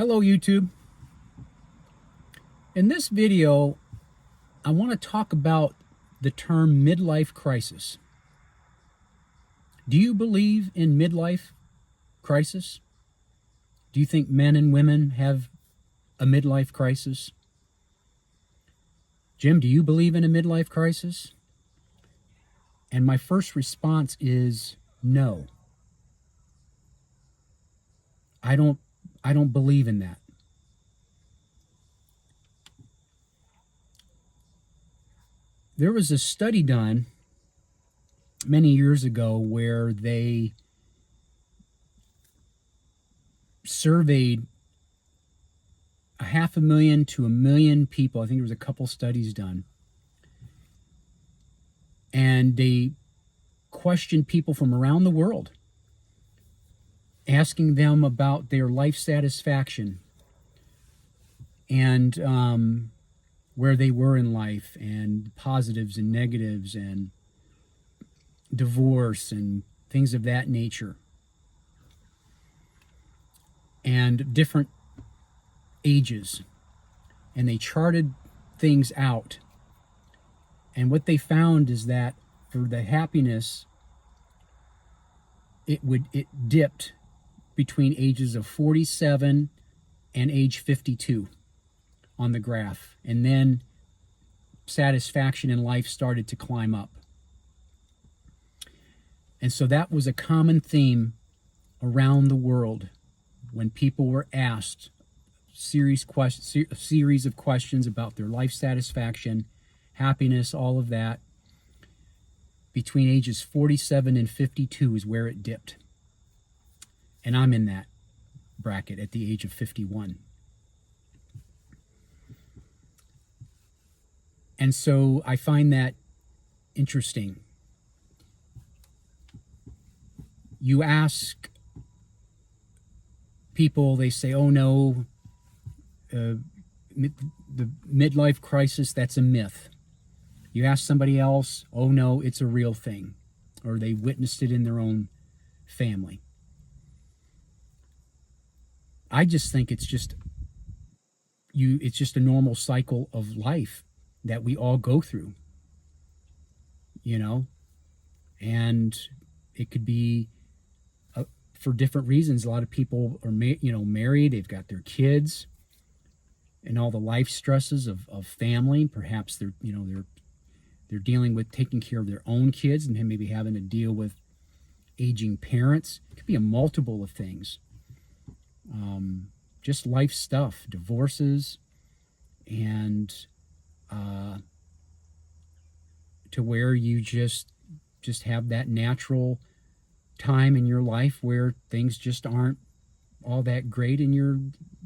Hello YouTube. In this video, I want to talk about the term midlife crisis. Do you believe in midlife crisis? Do you think men and women have a midlife crisis? Jim, do you believe in a midlife crisis? And my first response is no. I don't believe in that. There was a study done many years ago where they surveyed 500,000 to 1,000,000 people. I think there was a couple studies done. And they questioned people from around the world, asking them about their life satisfaction and where they were in life, and positives and negatives, and divorce and things of that nature, and different ages. And they charted things out. And what they found is that for the happiness, it dipped between ages of 47 and age 52 on the graph. And then satisfaction in life started to climb up. And so that was a common theme around the world when people were asked a series of questions about their life satisfaction, happiness, all of that. Between ages 47 and 52 is where it dipped. And I'm in that bracket at the age of 51. And so I find that interesting. You ask people, they say, oh no, the midlife crisis, that's a myth. You ask somebody else, oh no, it's a real thing. Or they witnessed it in their own family. I just think it's just a normal cycle of life that we all go through, and it could be for different reasons. A lot of people are married, they've got their kids, and all the life stresses of family. Perhaps they're dealing with taking care of their own kids and maybe having to deal with aging parents. It could be a multiple of things. Just life stuff, divorces, and to where you just have that natural time in your life where things just aren't all that great, and you're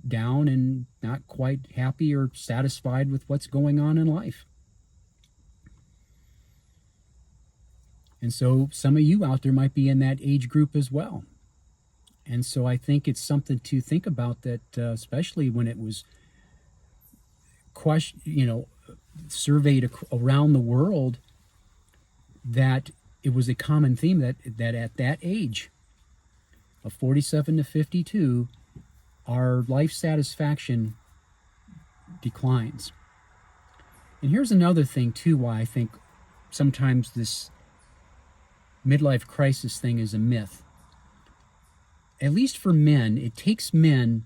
down and not quite happy or satisfied with what's going on in life. And so some of you out there might be in that age group as well. And so I think it's something to think about, that especially when it was surveyed around the world, that it was a common theme that at that age of 47 to 52, our life satisfaction declines. And here's another thing too, why I think sometimes this midlife crisis thing is a myth. At least for men, it takes men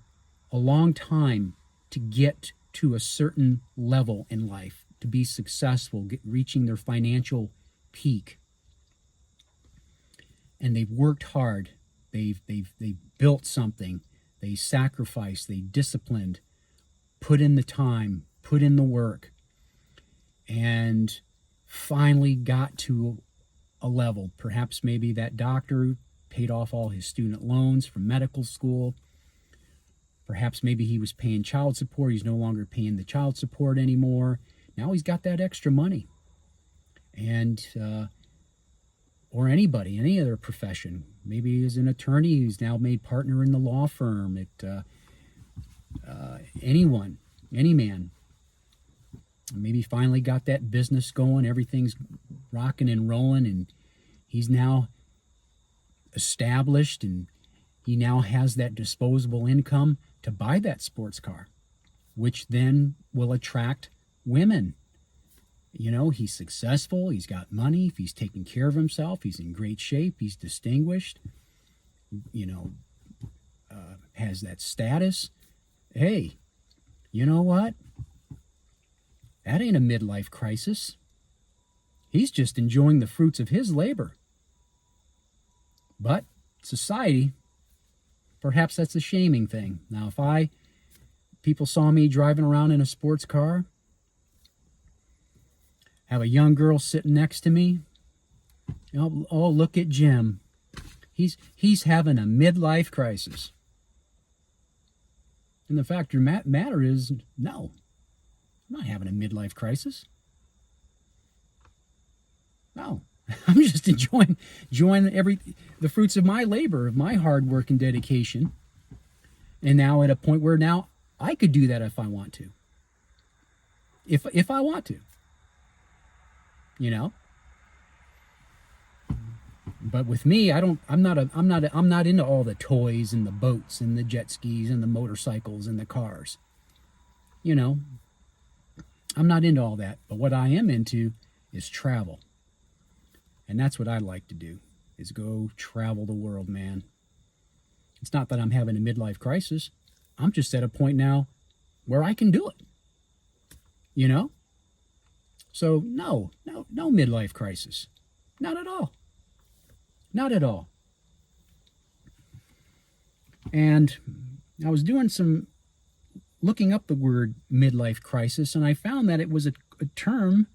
a long time to get to a certain level in life, to be successful, reaching their financial peak. And they've worked hard. They've built something. They sacrificed. They disciplined. Put in the time. Put in the work. And finally got to a level. Perhaps maybe that doctor paid off all his student loans from medical school. Perhaps maybe he was paying child support. He's no longer paying the child support anymore. Now he's got that extra money. And or anybody, any other profession. Maybe he's an attorney who's now made partner in the law firm. Anyone, any man. Maybe finally got that business going. Everything's rocking and rolling, and he's now established, and he now has that disposable income to to buy that sports car, which then will attract women. You know, he's successful, he's got money, he's taking care of himself, he's in great shape, he's distinguished, you know, has that status. Hey, you know what? That ain't a midlife crisis. He's just enjoying the fruits of his labor. But society, perhaps that's a shaming thing. Now, if people saw me driving around in a sports car, have a young girl sitting next to me, oh, look at Jim. He's having a midlife crisis. And the fact of the matter is, no, I'm not having a midlife crisis. No, I'm just enjoying the fruits of my labor, of my hard work and dedication. And now at a point where now I could do that if I want to. If I want to. You know? But with me, I'm not into all the toys and the boats and the jet skis and the motorcycles and the cars. You know, I'm not into all that. But what I am into is travel. And that's what I'd like to do, is go travel the world, man. It's not that I'm having a midlife crisis. I'm just at a point now where I can do it. You know? So no midlife crisis. Not at all. Not at all. And I was doing looking up the word midlife crisis, and I found that it was a term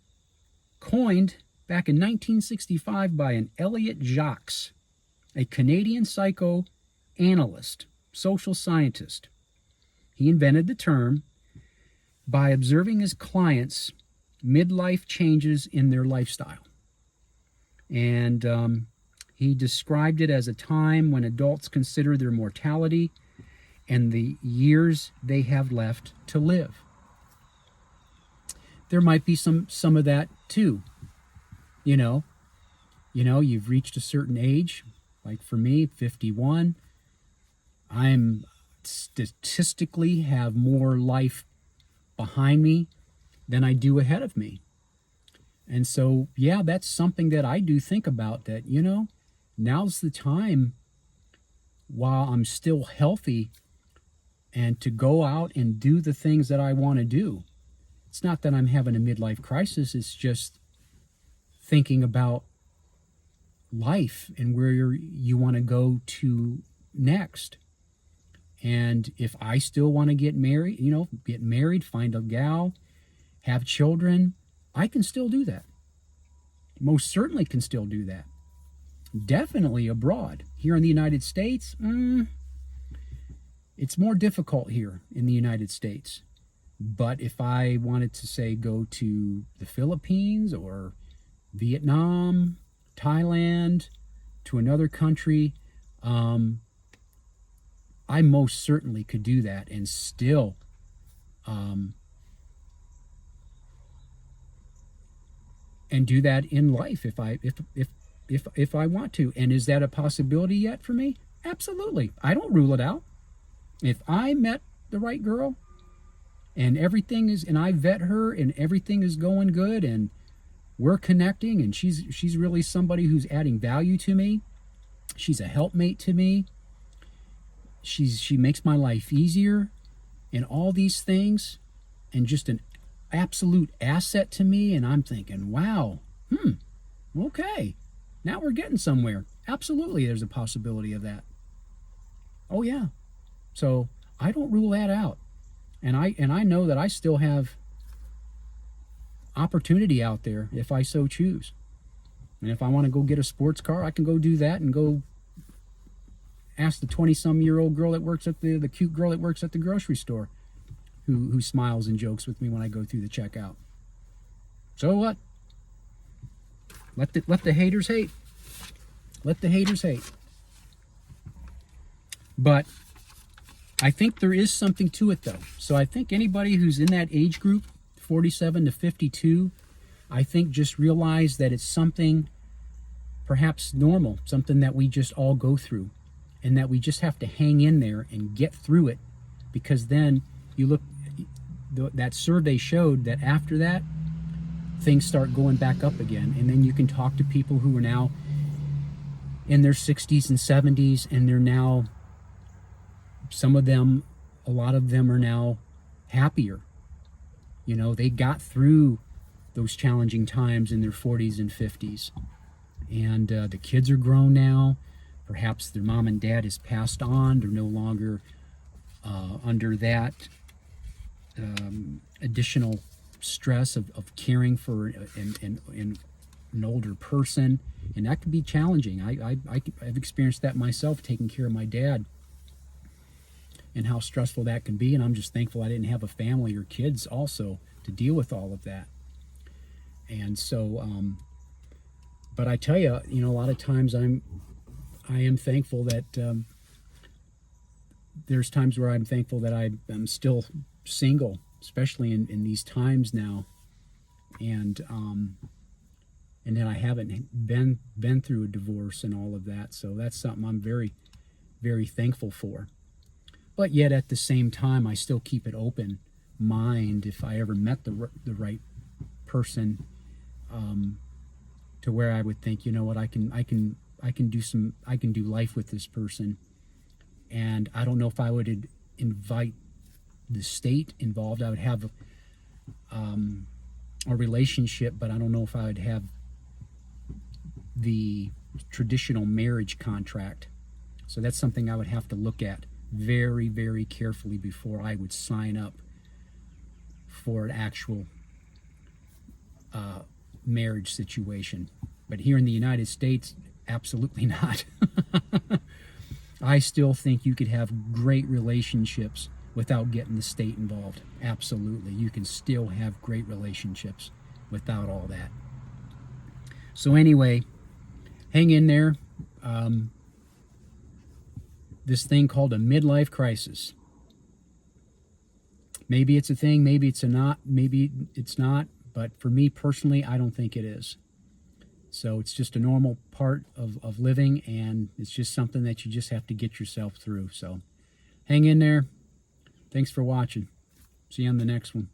coined back in 1965 by an Elliot Jacques, a Canadian psychoanalyst, social scientist. He invented the term by observing his clients' midlife changes in their lifestyle. And he described it as a time when adults consider their mortality and the years they have left to live. There might be some of that too. You know, you've reached a certain age, like for me, 51. I'm statistically have more life behind me than I do ahead of me. And so, yeah, that's something that I do think about, that, you know, now's the time while I'm still healthy and to go out and do the things that I want to do. It's not that I'm having a midlife crisis. It's just thinking about life and where you want to go to next. And if I still want to get married, find a gal, have children, I can still do that. Most certainly can still do that. Definitely abroad. Here in the United States, it's more difficult here in the United States. But if I wanted to, say, go to the Philippines or Vietnam, Thailand, to another country, I most certainly could do that and still and do that in life if I want to. And is that a possibility yet for me? Absolutely. I don't rule it out. If I met the right girl and and I vet her and everything is going good and we're connecting and she's really somebody who's adding value to me, she's a helpmate to me, she makes my life easier and all these things, and just an absolute asset to me, and I'm thinking, wow, okay, now we're getting somewhere. Absolutely, there's a possibility of that. Oh yeah. So I don't rule that out. And I know that I still have opportunity out there if I so choose. And if I want to go get a sports car, I can go do that and go ask the 20-some-year-old girl that works at the cute girl that works at the grocery store, who smiles and jokes with me when I go through the checkout. So what? Let the haters hate. Let the haters hate. But I think there is something to it, though. So I think anybody who's in that age group, 47 to 52, I think just realize that it's something perhaps normal, something that we just all go through, and that we just have to hang in there and get through it because then you look, that survey showed that after that, things start going back up again. And then you can talk to people who are now in their 60s and 70s, and they're now, some of them, a lot of them are now happier. You know, they got through those challenging times in their 40s and 50s. And the kids are grown now. Perhaps their mom and dad has passed on. They're no longer under that additional stress of caring for an older person. And that can be challenging. I've experienced that myself, taking care of my dad, and how stressful that can be. And I'm just thankful I didn't have a family or kids also to deal with all of that. And so, but I tell you, you know, a lot of times I am thankful that there's times where I'm thankful that I'm still single, especially in these times now, and that I haven't been through a divorce and all of that. So that's something I'm very, very thankful for. But yet at the same time, I still keep an open mind if I ever met the right person, to where I would think, you know what, I can do life with this person. And I don't know if I would invite the state involved. I would have a relationship, but I don't know if I would have the traditional marriage contract. So that's something I would have to look at very, very carefully before I would sign up for an actual marriage situation. But here in the United States, absolutely not. I still think you could have great relationships without getting the state involved. Absolutely. You can still have great relationships without all that. So anyway, hang in there. This thing called a midlife crisis. Maybe it's a thing, maybe it's not, but for me personally, I don't think it is. So it's just a normal part of living, and it's just something that you just have to get yourself through. So hang in there. Thanks for watching. See you on the next one.